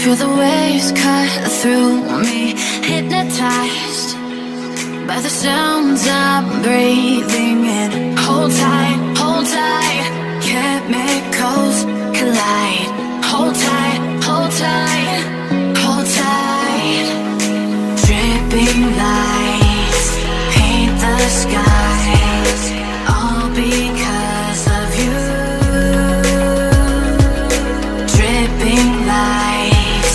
Feel the waves cut through me, hypnotized by the sounds I'm breathing in. Hold tight, hold tight, chemicals collide. Hold tight, hold tight, hold tight. Dripping lights paint the skies, all because of you. Dripping lights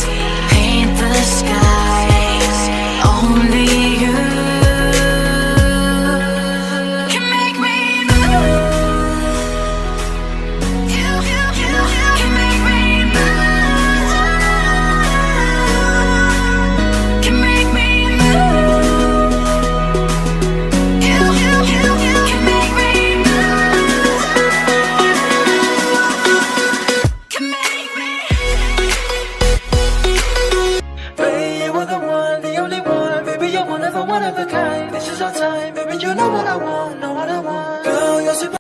paint the skies, only you can make me move. You can make me move. Can make me move. You can make me move. Can make me. Baby, you are the one, the only one. Baby, you're one of a kind. This is our time, baby, you know what I want, know what I want. Girl, you're super.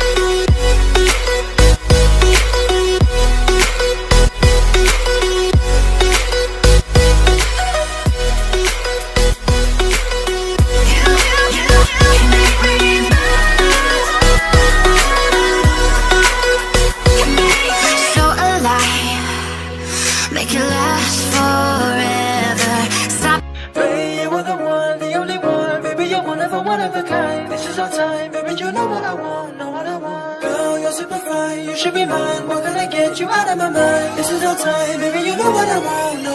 So alive, make it last forever. Stop. Baby, you are the one, the only one. Baby, you're one of a kind. This is our time, baby, you know what I want, know what I want. Girl, you're super fine, you should be mine. What can I get you out of my mind? This is our time, baby, you know what I want, know